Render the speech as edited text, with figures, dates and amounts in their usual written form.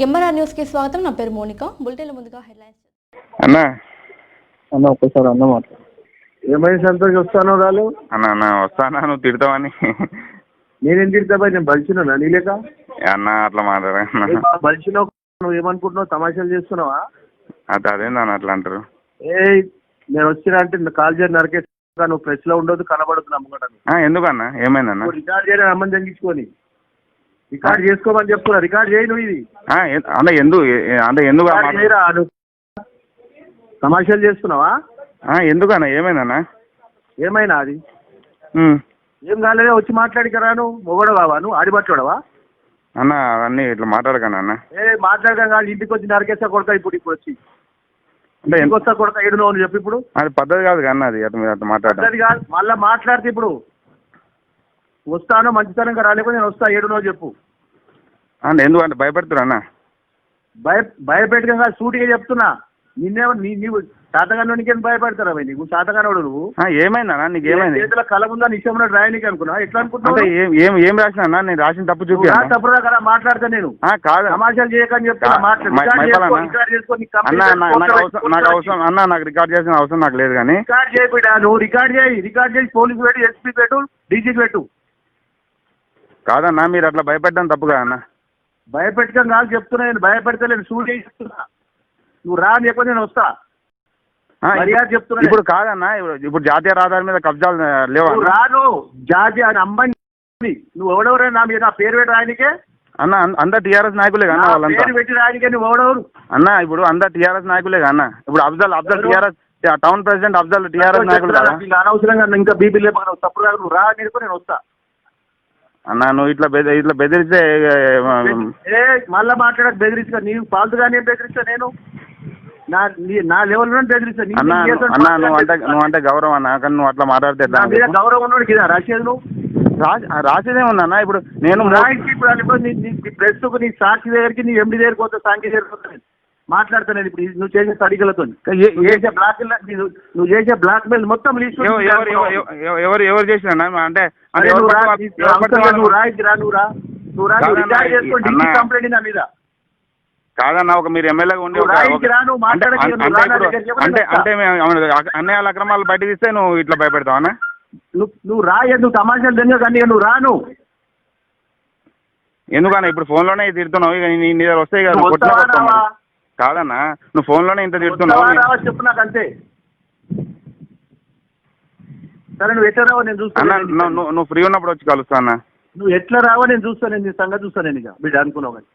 MRR news కి స్వాగతం. నా పేరు మోనిక. బులెటిన్ ముందుగా హెడ్లైన్స్. అన్న ఒక్కసారి అన్న మాట్లాడు. ఏమైనా సంతోషం వస్తానో రాలు అన్న వస్తానా, నువ్వు తిడతావని. నేనేం తిడతా బాయ్, నేను బలిచినా నీలేక అన్న అట్లా మాట్లాడ బలిచినావు. నువ్వు ఏమనుకుంటున్నావు, తమాషాలు చేస్తున్నావా? అదేందన్న అట్లా అంటారు? నేను వచ్చినా అంటే కాల్ చేసి నరికేస్తా. నువ్వు ప్రెస్ లో ఉండదు, కనబడదు నమ్మకం. ఎందుకన్నా ఏమైందన్న? రికార్డ్ చేయని అమ్మని తగ్గించుకొని రికార్డ్ చేసుకోమని చెప్తున్నా. రికార్డ్ చేయి నువ్వు. ఇది అంటే ఎందుకు చేయరా? నువ్వు తమాషాలు చేస్తున్నావా? ఎందుకన్నా ఏమైందన్నా? ఏమైనా అది ఏం కాలేదే, వచ్చి మాట్లాడికరా. నువ్వు మొగడు కావా? నువ్వు ఆడిపట్టుడవా? అన్న అవన్నీ ఇట్లా మాట్లాడకన్నా అన్న. మాట్లాడడం కాదు, ఇంటికి వచ్చి నరికేస్తా కొడతా. ఇప్పుడు వచ్చి అంటే ఎందుకు వస్తా కొడతా? ఏడు నువ్వు చెప్పి. ఇప్పుడు అది పద్ధతి కాదు కన్నా, అది అట్లా మీరు అట్లా మాట్లాడదు. పద్ధతి కాదు. మళ్ళీ మాట్లాడితే ఇప్పుడు వస్తాను మంచితనంగా రాలేకపోతే నేను వస్తా. ఏడు నువ్వు చెప్పు. ఎందుకంటే భయపెడుతురా అన్న? భయపెట్టడం కాదు, సూటిగా చెప్తున్నా. నిన్నేమో నీవు శాతగానోనికి ఏం భయపడతారా? నీకు శాతగానోడు నువ్వు. ఏమైందన్నా? నీకు ఏమైంది? చేతుల కళ ఉందా నిశ్చయం రాయనికి అనుకున్నా? ఎట్లా అనుకుంటున్నా? ఏం రాసిన అన్న? నేను రాసిన తప్పు చూపి తప్పురా కదా మాట్లాడతా. నేను కాదు సమాచారం చేయకని చెప్తున్నా. నాకు అవసరం అన్న, నాకు రికార్డ్ చేసిన అవసరం నాకు లేదు. కానీ రికార్డ్ చేయబిడా, నువ్వు రికార్డ్ చేసి పోలీసు పెట్టు, ఎస్పీ పెట్టు, డీజీకి పెట్టు. కాదన్నా, మీరు అట్లా భయపెట్టడం తప్పు కదా అన్న? భయపెట్టడం కాదు చెప్తున్నా. నేను భయపెడతలేను, సూట్ చేసి చెప్తున్నా. నువ్వు రా లేకపోతే నేను వస్తా. చెప్తున్నా. ఇప్పుడు కాదన్నా, ఇప్పుడు జాతీయ రహదారి మీద కబ్జాలు లేవా? రాను జాతీయ అమ్మాయి. నువ్వు ఎవడెవరైనా నా మీద పేరు పెట్టి రాయనికే అన్న? అందరు టీఆర్ఎస్ నాయకులే కన్నా వాళ్ళంతా. పేరు పెట్టి రాయనికే నువ్వు ఎవడెవరు అన్న? ఇప్పుడు అందరు టీఆర్ఎస్ నాయకులే కన్నా. ఇప్పుడు Afzal TRS town president Afzal TRS నాయకులు కదా. అనవసరంగా ఇంకా బీపీ లేకపోతే తప్పుడు రాదు. నువ్వు రా నేర్చుకో, నేను వస్తా. అన్న నువ్వు ఇట్లా బెదిరిస్తే మళ్ళా మాట్లాడక బెదిరిస్తా. నీవు పాల్తుగానే బెదిరిస్తా. నేను నా లెవెల్ లో బెదిరిస్తా. నువ్వు అంటే గౌరవం అన్న, కానీ నువ్వు అట్లా మాట్లాడితే గౌరవం ఉన్నాడు కదా. రాసేది నువ్వు రాసేదే ఉందన్న. ఇప్పుడు నేను ప్రెస్ కు నీ సాక్షి దగ్గరికి, నీ ఎండి దగ్గరికి పోతా, సాంఘిక దగ్గరికి పోతా మాట్లాడతాను. ఇప్పుడు నువ్వు చేసే తడికలతో నువ్వు చేసే బ్లాక్ మెయిల్ మొత్తం ఎవరు చేసిన అంటే నువ్వు కంప్లైంట్ నా మీద కాదన్న. ఒక మీరు ఎమ్మెల్యేగా ఉండి అంటే అన్నయ్య అక్రమాలు బయట తీస్తే నువ్వు ఇట్లా భయపెడతావు అన్న? నువ్వు నువ్వు తమాషాలు తెలియదు కానీ నువ్వు రాను. ఎందుకన్నా ఇప్పుడు ఫోన్లోనే తిడుతున్నావు? ఇక నీ దగ్గర వస్తాయి కదా. కాదన్నా, నువ్వు ఫోన్లోనే ఇంత తిడుతున్నావు. చెప్పు నాకు అంతే. సరే నువ్వు ఎట్లా రావో నేను చూస్తాను. నువ్వు ఫ్రీ ఉన్నప్పుడు వచ్చి కలుస్తా అన్న. నువ్వు ఎట్లా రావో నేను చూస్తాను. నేను సంగతి చూస్తాను. నేను ఇక బిడ్డ అనుకున్నావు కానీ